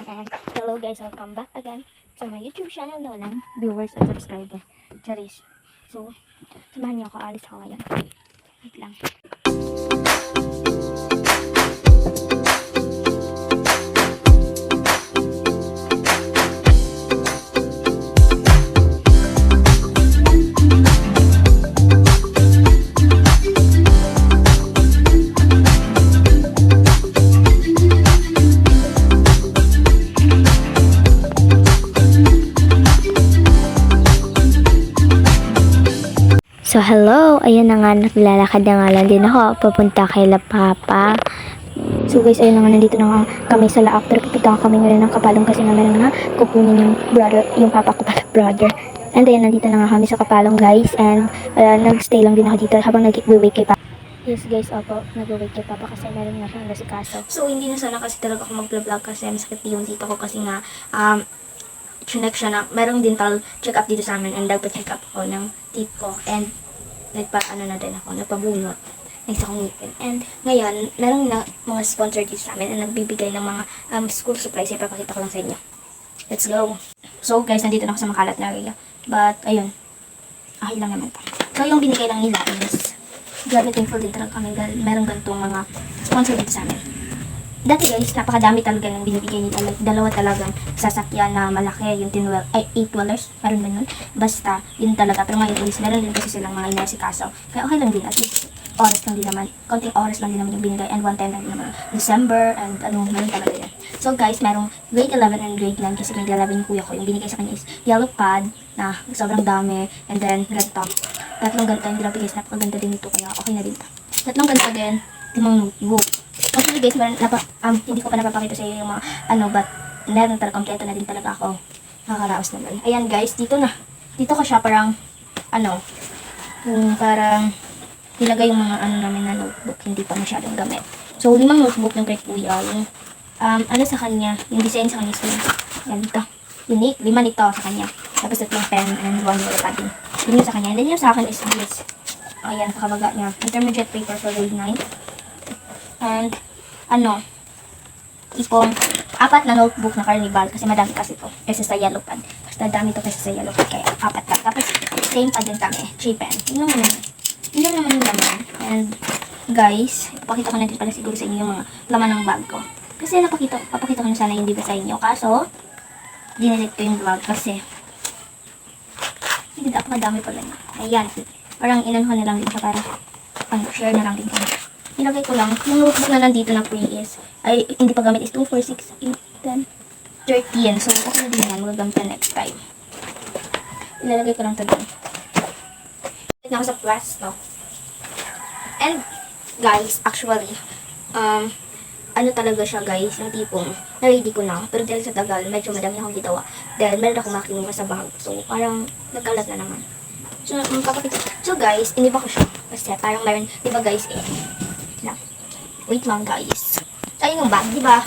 And hello guys, welcome back again sa my YouTube channel na walang viewers at subscriber. Charis. So, samahan niyo ako, alis ako ngayon. Wait lang. So, hello! Ayan na nga, naglalakad na nga lang din ako. Papunta kay La Papa. So, guys, ayun na nga, nandito na nga kami sa La After. Pupunta kami ngayon ng Kapalong kasi nga meron nga kukunin yung brother, yung papa ko pala, brother. And then, nandito na nga kami sa Kapalong, guys. And, nag-stay lang din ako dito habang nag-wait kay Papa. Yes, guys, opo, nag-wait kay Papa kasi meron nga siyang nasikaso. So, hindi na sana kasi talaga ako mag-vlog kasi masakit yung dito ko kasi nga, chinek siya na, merong dental check-up dito sa amin and nagpa-check up ako ng teeth ko and nagpa-ano na din ako, nagpabunot ng isa kong ngipin. And ngayon, merong na mga sponsor dito sa amin na nagbibigay ng mga school supplies. Ipapakita ko lang sa inyo. Let's go! So guys, nandito na ako sa makalat na area. But, ayun, okay lang naman to. So yung binigay lang nila is, grabe thankful din talaga kami dahil merong ganitong mga sponsor dito sa amin. Dati guys, napakadami talaga ng binibigay nila. Like, dalawa talagang sasakyan na malaki, yung 8 wheelers, meron ba nun? Basta, yun talaga. Pero ngayon guys, meron din kasi silang mga inasikaso. Kaya okay lang din, at least, oras lang din naman. Konting oras lang din naman yung binigay. And one time lang din naman. December, and meron talaga yan. So guys, merong grade 11 and grade 9 kasi grade 11 yung kuya ko. Yung binigay sa kanya is yellow pad, na sobrang dami, and then ganito. Tatlong ganito, yung grabe guys, napakaganda din ito, kaya okay na din. Tatlong ganito din, 5 notebook. Actually guys, hindi ko pa napapakita sa iyo yung mga but meron talaga, kompleto na din talaga ako. Nakakaraos naman. Ayan guys, dito ko siya parang parang nilagay yung mga namin na notebook, hindi pa masyadong gamit. So 5 notebook yung kay kuya, yung sa kanya, yung design sa kanya is yan dito, unique, 5 nito sa kanya. Tapos 3 pen and 1 yellow padding. Yun yung sa kanya. And then yung sa akin is this. Ayan, kakabaga niya. Intermediate paper for grade 9. And, ipong 4 na notebook na Carnival kasi madami kasi ito kaysa sa yellow pad. Basta dami ito kaysa sa yellow pad kaya 4 ka. Tapos, same pad din kami, 3 pen. Yun lang naman yung laman. And, guys, ipapakita ko na din pala siguro sa inyo yung mga laman ng bag ko. Kasi papakita ko na sana yung di ba sa inyo. Kaso, dinilit ko yung vlog kasi hindi dapat madami pala niya. Ayan, parang inanho na lang din siya para share na lang din kami. Nilagay ko lang, yung notebook na nandito na free is, ay hindi pa gamit is 2, 4, 6, 8, 10, 13. So, okay na din yan, magagamit na next time. Ilalagay ko lang ito doon. Ito na ako sa pwesto. And, guys, actually, talaga siya guys, yung tipong, na-ready ko na. Pero dahil sa tagal, medyo madami akong gitawa. Dahil meron akong makinuha sa bag. So, parang nagkalat na naman. So, guys, iniba ko siya. Kasi parang meron, di ba guys, wait lang guys. So, ayun yung bag, di ba?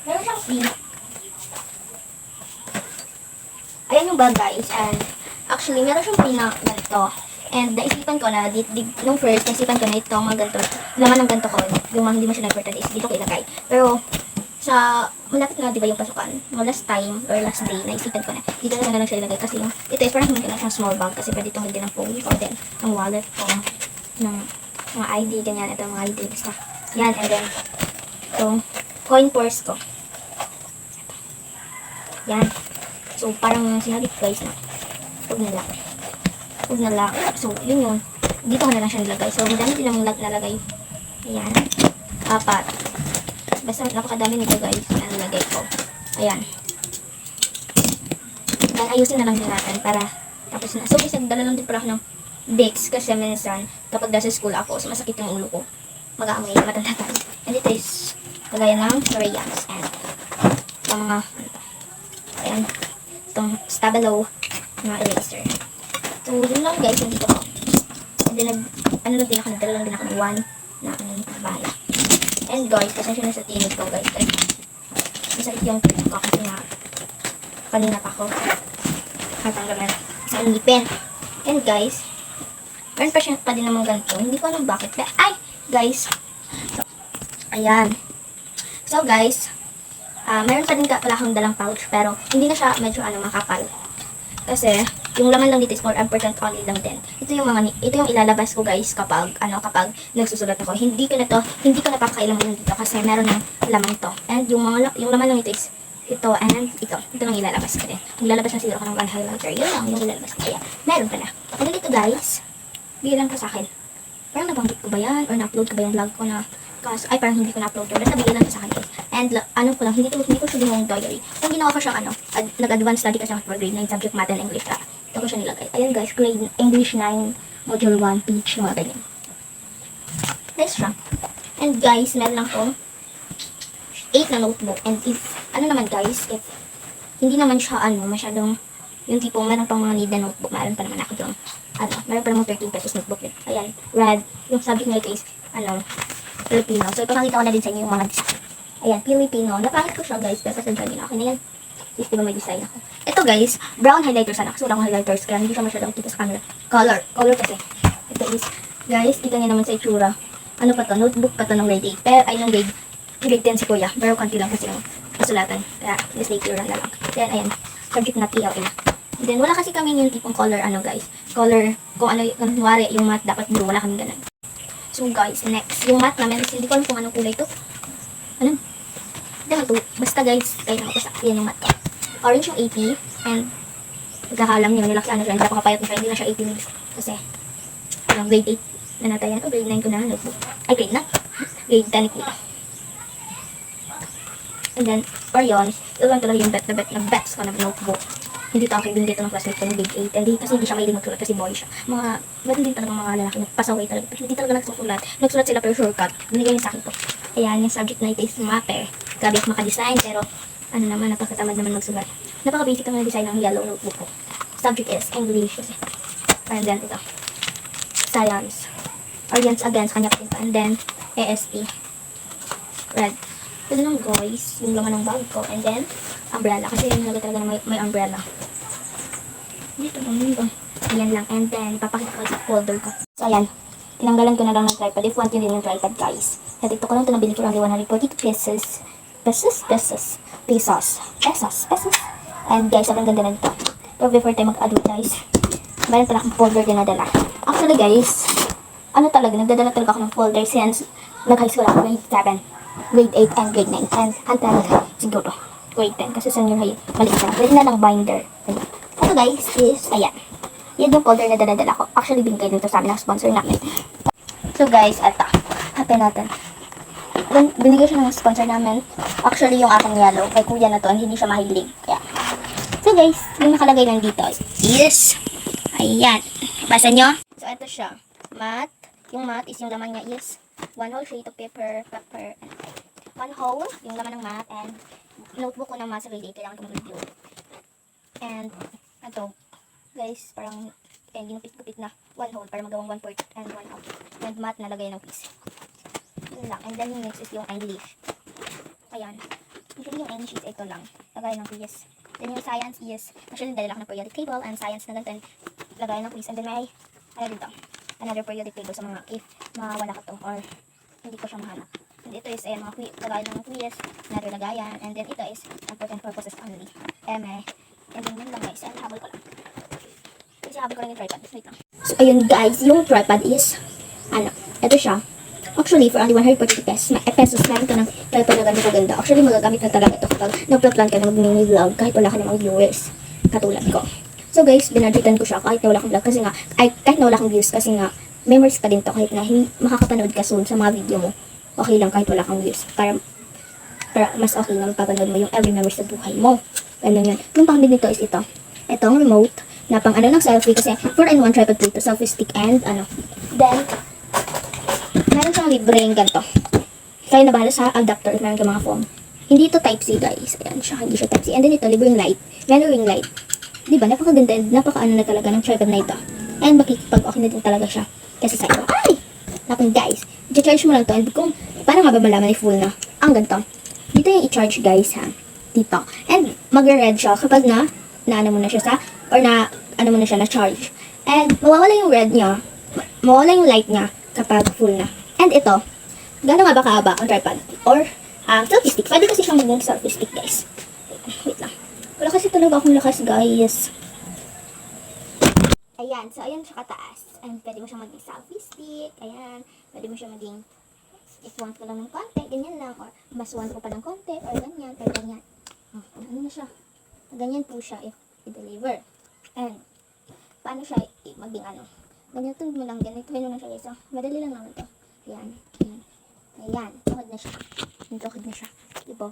Meron siyang free. Ayan yung bag guys. And actually, meron siyang free na ganito. And naisipan ko na, nung first, naisipan ko na ito, mga ganito. Laman ng ganito ko, yung mga hindi mo siya nag-important is dito ko ilagay. Pero, malapit na di ba yung pasukan? Last time, or last day, naisipan ko na, dito na lang siya ilagay. Kasi ito is parang hindi na siyang small bag. Kasi pwede itong hindi ng phone, or then, ng wallet ko, ng mga ID, ganyan. Ito mga ID, basta. Yan, and then, itong coin purse ko. Yan. So, parang sinabi ko guys na, huwag na lang. So, yun. Dito ko na lang siya nilagay. So, madami din namang nalagay. Ayan. 4. Basta napakadami nito guys na nilagay ko. Ayan. Dan, ayusin na lang din natin para tapos na. So, guys, nagdala lang din pala ako ng Vicks kasi minsan, kapag nasa school ako, masakit yung ulo ko. Mag-aamoy, matanda tayo. And ito is, lagayan ng crayons. And, itong mga, ayan, itong Stabilo na eraser. So, yun lang guys, nandito ko. And then, nagdala lang din ako ng 1 na bahala. And guys, pasensya na sa tinig ko guys. Kasi, masakit yung tinig ko kasi nga, kanina pa ako. Natanggal na sa ngipin. And guys, meron pa din naman ganito. Hindi ko alam bakit. Ay! Guys. So, ayan. So, guys, Meron pa din pala akong dalang pouch, pero hindi na siya medyo makapal. Kasi, yung laman lang dito is 4% only lang din. Ito yung ilalabas ko guys kapag nagsusulat ako. Hindi ko napapakailaman lang dito kasi meron ng laman to. And yung laman lang ito is ito and ito. Ito lang ilalabas ko din. Maglalabas na siguro ako ng one highlighter. Yun lang yung ilalabas ko. Kaya, meron pa na. And then ito guys, bigyan lang po sa akin. Parang nabanggit ko ba yan? Or na-upload ko ba yung vlog ko na parang hindi ko na-upload to. Basta bigyan lang po sa akin guys. And hindi ko siya ginawang diary. Kung ginawa ko siyang nag-advance study kasi for grade 9 subject math and English ka. Ito ko siya nilagay. Ayan guys, grade English 9, module 1, page, mga ganyan. Nice siya. And guys, meron lang to 8 na notebook. And if hindi naman siya masyadong yung tipong meron pang mga need na notebook, meron pa naman ako doon. Meron pa naman 13 pesos notebook yun. Ayan, red. Yung subject nila is, Filipino. So, ipapakita ko na din sa inyo yung mga design. Ayan, Filipino. Napakit ko siya guys, pero pasensya nila. Okay na yan. Is, diba may design ako. Ito guys, brown highlighters sana. Kasi wala akong highlighters, kaya hindi siya masyadong kita sa camera. Color kasi. Ito is, guys, kita niya naman sa itsura. Ano pa to? Notebook pa to ng grade 8. Pero, ng grade 10 si kuya. Pero, konti lang kasi yung kasulatan. Kaya, mistake lang na lang. Then, ayan, subject na TLA. Then, wala kasi kami yung tipong color, guys. Color, kung kunwari, yung math dapat blue, wala kami ganun. So, guys, next. Yung math namin, hindi ko alam kung anong kulay to. Ano? Hindi naman to. Basta, guys, kahit ako basta. Yan yung math ko. Orange yung AP, and nagkakaalam nyo, nilak sa siya, hindi ako kapayat na siya, hindi na siya AP minutes. Kasi, grade 8 na natayan. O, grade 9 ko na, notebook. Ay, grade 9. Grade 10 ko. And then, or yun, ito lang talaga yung bet na bets ko na notebook. Hindi to akin, binigay ito ng classmate ko ng grade 8. Kasi hindi siya mahilig magsulat kasi boy siya. Ba't hindi talaga mga lalaki nagpasaway talaga. Hindi talaga nagsusulat. Nagsulat sila pero shortcut. Binigay niya sa akin to. Ayan, yung subject na ito is mapper. Grabe ako makadesign, pero napakatamad naman magsulat. Napaka-basic naman ng design ng yellow notebook ko. Subject is English kasi. And then, ito. Science. Orients against kanya pa. And then, ASP. Red. Ito lang guys, yung laman ng bag ko. And then, umbrella. Kasi yung nalagay talaga na may umbrella. Dito lang. Ayan lang. And then, papakita ko sa folder ko. So, ayan. Tinanggalan ko na lang ng tripod. If want yun din yung tripod, guys. At ito ko lang ito nabili ko lang 142 pesos. Pesos. And guys, sobrang ganda na dito. Pero before tayo mag-advertise, meron pala akong folder din nadala. Actually, guys, nagdadala talaga ako ng folder since nag-high school ako grade 7, grade 8, and grade 9. And until siguro grade 10. Kasi senior high, maliit na. Pwede na ng binder. Ayan. Ito guys is, ayan. Yan yung folder na dala-dala ko. Actually, binigay dito sa amin ng sponsor namin. So guys, ito. Happen natin. Binigay siya ng sponsor namin. Actually, yung aking yellow. Kay kuya na to, hindi siya mahilig. Kaya. So guys, yung nakalagay lang dito. Yes! Ayan. Basa nyo? So, ito siya. Math. Yung math is yung laman niya is 1 whole sheet of paper, and 1 whole, yung laman ng math, and notebook ko ng math sa grade 8. Kailangan ko mag-review. And, ito. Guys, parang ginupit-gupit na 1 whole para magawang 1/4 and 1 half. And math nalagay ng piece. Yun lang. And then yung next is yung English. Ayan. Usually yung English is ito lang. Lagay ng quiz. Then yung science is, actually dahil ako ng periodic table and science na ganito. Lagay ng quiz. And then may, dito. Another periodic table sa mga if mawala ka to or hindi ko siya mahanap. And ito is, ayan, mga lagay ng quiz. Another lagayan. And then ito is important purposes only. And then yun lang guys. And habol ko lang. Kasi habol ko lang yung tripod. Wait lang. So ayun guys, yung tripod is, ito siya. Actually, for only 142 pesos, meron ka ng tripod na ganito kaganda. Actually, magagamit na talaga ito kapag nagpa-plan ka na mag-mini vlog kahit wala ka namang viewers. Katulad ko. So guys, binadgetan ko siya kahit na wala kang vlog kasi nga, kahit na wala kang views kasi nga, memories pa din to kahit na makakapanood ka soon sa mga video mo. Okay lang kahit wala kang views. Para mas okay na magpapanood mo yung every memories sa buhay mo. Ganun yun. Yung pang nito is ito. Itong remote na pang ng selfie kasi 4-in-1 tripod dito, selfie stick and Then, meron siyang libreng ganito. Kaya na bahala sa adapter if meron ka mga phone. Hindi ito Type-C guys. Ayan siya, hindi siya Type-C. And then ito, libreng light. Meron ring light. Diba? Napakaganda and napaka-ano na talaga ng tripod na ito. And makikipag okay na din talaga siya. Kasi sa iyo. Ay! Tapos guys, i-charge mo lang to. And kung parang mababalaman ay full na. Ang ganito. Dito yung i-charge guys ha. Dito. And mag-red siya kapag na-ano mo na siya sa, or ano mo na siya na-charge. And mawawala yung red niya. Mawawala yung light niya kapag full na. And ito, gano'n nga ba kaaba ang tripod? Or selfie stick. Pwede kasi siyang maging selfie stick, guys. Wait lang. Wala kasi talaga akong lakas, guys. Ayan, so ayan siya kataas. And pwede mo siyang maging selfie stick. Ayan, pwede mo siyang maging if want ko lang ng konti, ganyan lang. Or mas want ko pa ng konti, or ganyan, or ganyan. Oh, ano na siya? Ganyan po siya if i-deliver. And, paano siya maging ano? Ganyan mo lang, ganito mo lang siya guys. So, madali lang naman to. Ayan, ayan. Ayan, tuhod na siya. Tuhod na siya. Diba?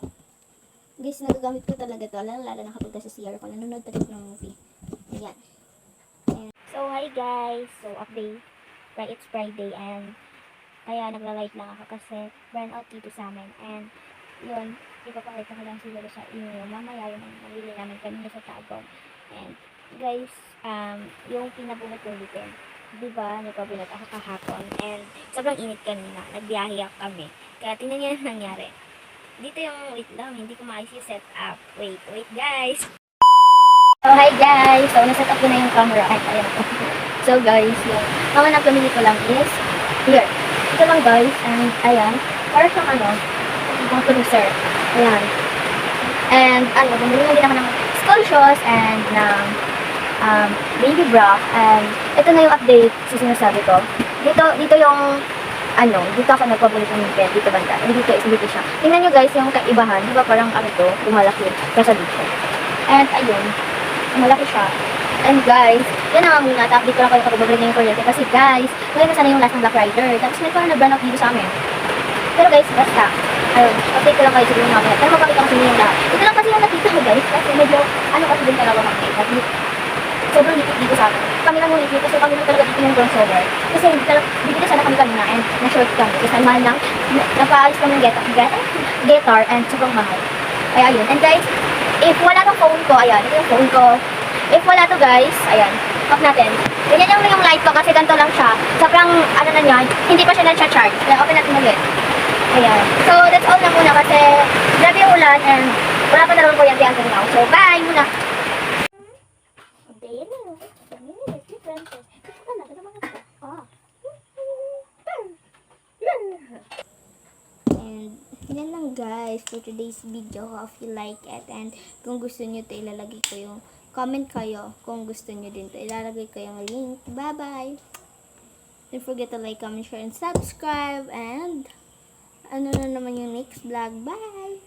Guys, nagagamit ko talaga to. Lalo na kapag sa CR ko. Nanonood pa ng movie. Ayan. Ayan. So, hi guys. So, update. Right, it's Friday and kaya nagla-light lang ako kasi burn out dito sa amin. And, yun, ipapakita ko lang siguro sa inyo. Mamaya yung nabili namin kanina sa Tabong. And, guys, yung pinabunot ng weekend. Diba, nagpabunot ako kahapon. And, sobrang init kanina. Nagbiyahe kami. Kaya, tingnan niyo yung nangyari. Dito yung, wait lang, hindi ko maayos yung setup. Wait guys. So, hi guys. So, naset up ko na yung camera. Ay, ayan po. So, guys, yung mga napamili ko lang is, here. Ito lang guys, and ayan, para siyang ano, yung producer. Ayan. And ano, bumili na din ako ng school shoes and ng baby bra. And ito na yung update sa sinasabi ko. Dito yung ano, dito ako nagpabulit ng weekend, dito banda. And dito siya. Tingnan nyo guys yung kaibahan. Di ba parang ano to, lumalaki kasa dito. And ayun, malaki siya. And guys, yan na nga muna, update ko lang kayo kapag babalik na yung kuryente. Kasi guys, ngayon na sana yung last ng Black Rider. Tapos nagkaroon na-burn out dito sa amin. Pero guys, basta. Ayun, update ko lang kayo siguro mamaya. Pero mapakita ko sa inyo yung lahat. Ito lang kasi yung nakita ko guys. Kasi medyo, ano kasi din talaga makita. Sobrang lipid dito sa amin. Kami lang yung lipid kasi kami lang talaga dito yung crossover. Kasi bibili sana kami kanina and na-short kami. Kasi ang mahal lang, napaalis kami ng guitar and sobrang mahal. Kaya ayun. And guys, if wala tong phone ko, ayan, ito yung phone ko. If wala to guys, ayan, off natin. Ganyan yung light ko kasi ganito lang siya. Sobrang, ano na yan, hindi pa siya na-charge. Kaya open natin ulit. Ayan. So, that's all na muna kasi grabe yung ulan and wala pa na naman kuryente until now. So, bye muna! And yan lang guys for today's video. Hope you like it, and kung gusto nyo to ilalagay ko yung comment kayo kung gusto nyo din to ilalagay ko yung link. Bye bye, don't forget to like, comment, share, and subscribe. And ano na naman yung next vlog. Bye.